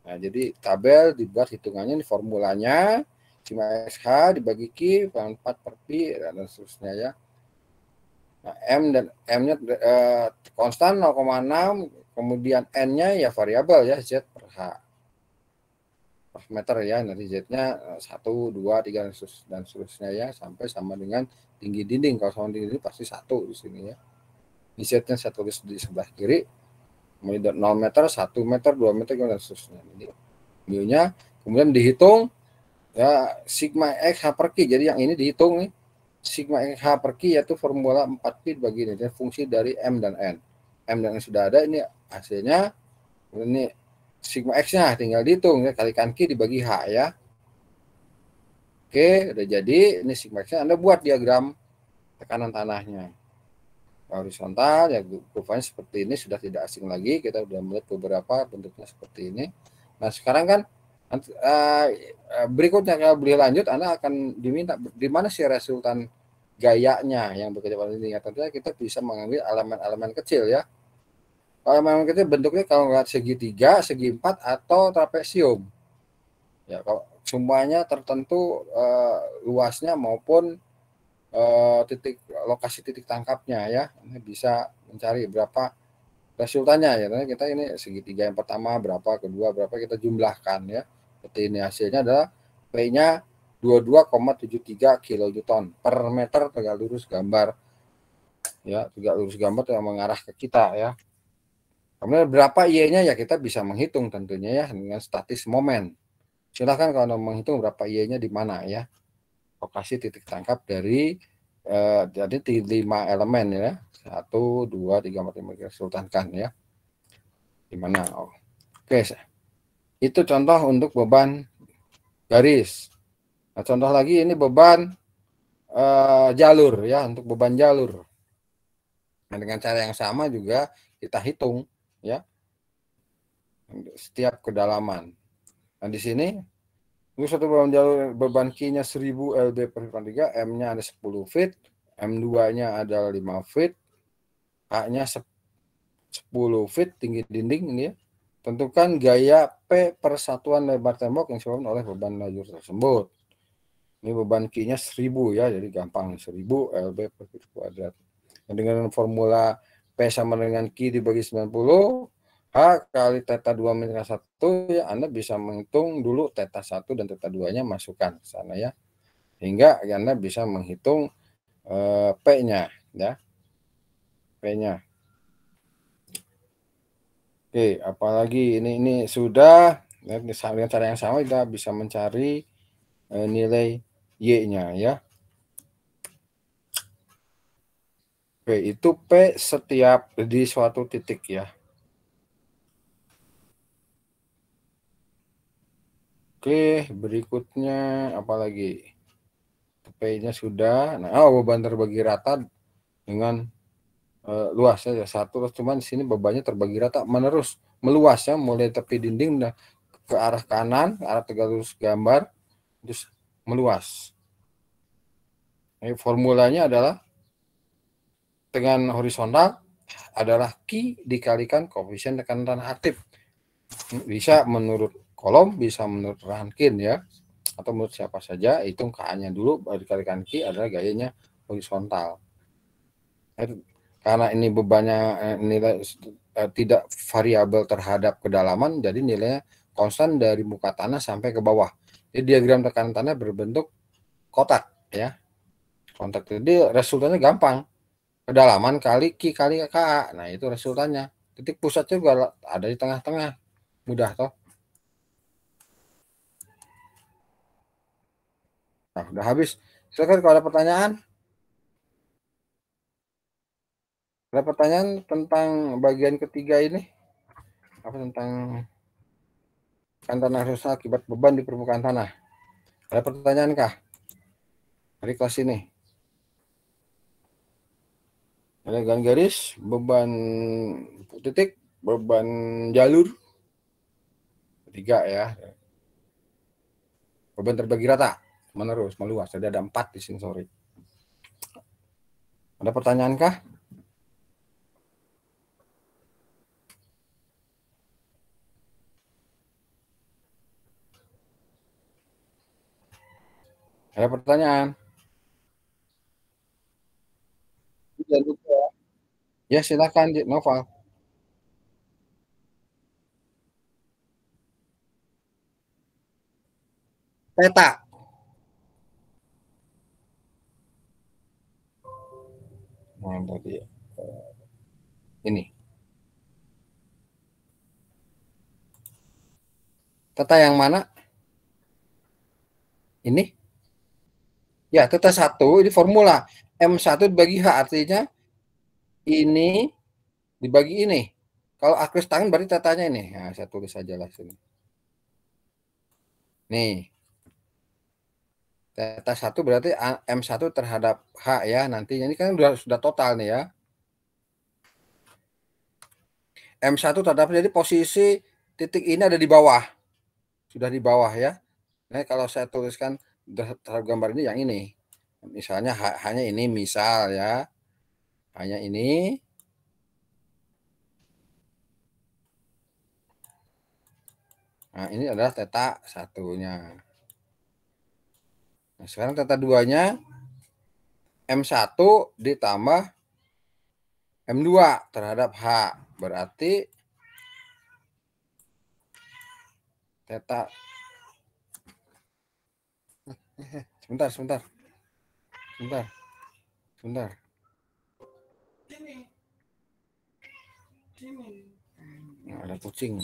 Nah, jadi tabel dibuat hitungannya, ini formulanya, sigma XH dibagi Q, 4 per Pi, dan seterusnya ya. Nah, M dan M-nya konstan 0,6, kemudian N-nya ya variabel ya, Z per H. Meter ya, nanti Z-nya 1, 2, 3 dan seterusnya ya, sampai sama dengan tinggi dinding. Kalau sama tinggi dinding pasti 1 di sini ya. Di Z-nya saya tulis di sebelah kiri, kemudian 0 meter, 1 meter, 2 meter dan seterusnya. Jadi mu-nya kemudian dihitung ya sigma X H per Q. Jadi yang ini dihitung nih, sigma X H per Q yaitu formula 4Pi bagi ini, jadi fungsi dari M dan N. M dan N sudah ada, ini hasilnya, ini sigma X-nya tinggal dihitung ya, kalikan Q dibagi H ya. Oke, udah jadi. Ini sigma X-nya Anda buat diagram tekanan tanahnya. Horizontal ya, kurvanya seperti ini, sudah tidak asing lagi. Kita sudah melihat beberapa bentuknya seperti ini. Nah, sekarang kan berikutnya kalau beli lanjut, Anda akan diminta di mana sih resultan gayanya yang bekerja pada ini. Tentunya kita bisa mengambil elemen-elemen kecil ya. Kalau memang kita bentuknya kalau nggak segitiga, segi empat atau trapesium. Ya, kalau semuanya tertentu luasnya maupun lokasi titik tangkapnya ya. Ini bisa mencari berapa resultannya ya. Kita ini segitiga yang pertama berapa, kedua berapa, kita jumlahkan ya. Seperti ini hasilnya adalah P-nya 22,73 kN per meter tegak lurus gambar. Ya, tegak lurus gambar yang mengarah ke kita ya. Kemudian berapa Y-nya ya kita bisa menghitung tentunya ya dengan statis momen. Silakan kalau mau menghitung berapa Y-nya di mana ya. Lokasi titik tangkap dari jadi 5 elemen ya. 1, 2, 3, 4, 5 kita sultankan ya. Di mana? Oh. Oke. Itu contoh untuk beban garis. Nah, contoh lagi ini beban jalur ya, untuk beban jalur. Nah, dengan cara yang sama juga kita hitung ya setiap kedalaman. Nah, di sini untuk satu beban jalur, beban Q-nya 1000 lb per 3, M-nya ada 10 feet, M2-nya ada 5 feet, H-nya 10 feet tinggi dinding ini ya. Tentukan gaya P per satuan lebar tembok yang disebabkan oleh beban lajur tersebut. Ini beban Q-nya 1000 ya, jadi gampang, 1000 lb per meter kuadrat. Dan dengan formula P sama dengan Q dibagi 90, H kali theta 2 min 1 ya, Anda bisa menghitung dulu theta 1 dan theta 2-nya, masukkan ke sana ya. Sehingga Anda bisa menghitung P-nya, ya. P-nya. Oke, apalagi ini sudah dengan cara yang sama kita bisa mencari nilai Y-nya, ya. Oke, itu P setiap di suatu titik, ya. Oke, berikutnya apalagi? P-nya sudah. Nah, beban terbagi rata dengan luasnya ya satu, cuman di sini bebannya terbagi rata meluas ya, mulai tepi dinding ke arah kanan, ke arah tegak lurus gambar, terus meluas. Formulanya adalah dengan horizontal adalah Q dikalikan koefisien tekanan tanah aktif. Bisa menurut kolom, bisa menurut Rankine, ya, atau menurut siapa saja. Hitung K-nya dulu, baru dikalikan Q adalah gayanya horizontal. Karena ini bebannya nilai tidak variabel terhadap kedalaman, jadi nilainya konstan dari muka tanah sampai ke bawah. Jadi diagram tekanan tanah berbentuk kotak, ya. Kotak. Jadi resultannya gampang. Kedalaman kali Q kali K. Nah, itu resultannya. Titik pusatnya juga ada di tengah-tengah. Mudah toh. Nah, udah habis. Silakan kalau ada pertanyaan. Ada pertanyaan tentang bagian ketiga ini? Apa tentang tanah rusak akibat beban di permukaan tanah? Ada pertanyaan kah dari kelas ini? Ada garis, beban titik, beban jalur. Tiga, ya. Beban terbagi rata, meluas. Jadi ada 4 di sini, sorry. Ada pertanyaan kah? Ada pertanyaan? Jangan lupa. Ya, silakan, Noval. Peta. Nah, tadi ini. Teta yang mana? Ini? Ya, teta 1 ini formula. M1 dibagi H, artinya ini dibagi ini. Kalau akris tangan berarti tetanya ini. Nah, saya tulis saja lah sini. Nih. Teta 1 berarti M1 terhadap H, ya. Nantinya ini kan sudah total nih, ya. M1 terhadap, jadi posisi titik ini ada di bawah. Sudah di bawah, ya. Nah, kalau saya tuliskan terhadap gambar ini yang ini. Misalnya hanya ini, misal, ya. Hanya ini. Nah, ini adalah teta 1-nya. Nah, sekarang teta 2-nya M1 ditambah M2 terhadap H. Berarti teta. Sebentar. Nah, ada kucing.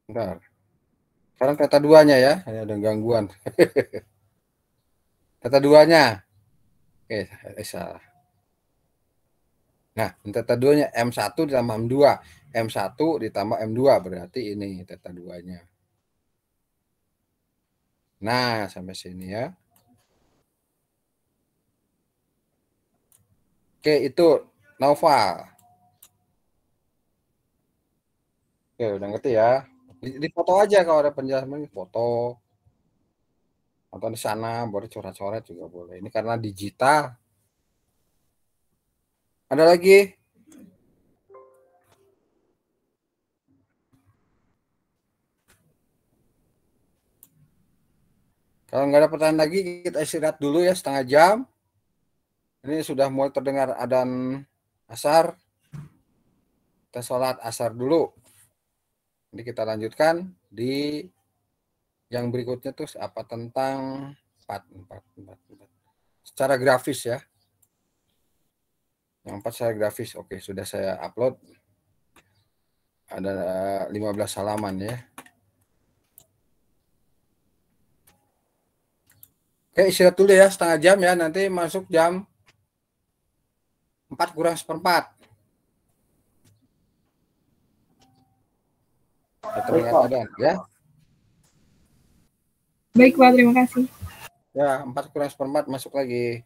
Bentar. Sekarang teta 2-nya, ya. Ada gangguan. Teta 2-nya. Oke, salah. Nah, teta 2-nya M1 ditambah M2. M1 ditambah M2 berarti ini teta 2-nya. Nah, sampai sini, ya. Oke, itu Noval. Oke, udah ngerti, ya. Di foto aja kalau ada penjelasan, foto. Atau di sana boleh coret-coret juga boleh. Ini karena digital. Ada lagi? Kalau nggak ada pertanyaan lagi, kita istirahat dulu, ya, setengah jam. Ini sudah mulai terdengar adzan asar. Kita sholat asar dulu. Jadi kita lanjutkan di Yang berikutnya tuh apa tentang 4. Secara grafis ya. Yang 4 secara grafis. Oke, sudah saya upload. Ada 15 halaman ya. Oke, istirahat dulu ya setengah jam ya. Nanti masuk jam 4 kurang seperempat. Keadaan ya. Baik Pak, terima kasih. Ya, 4 kurang seperempat masuk lagi.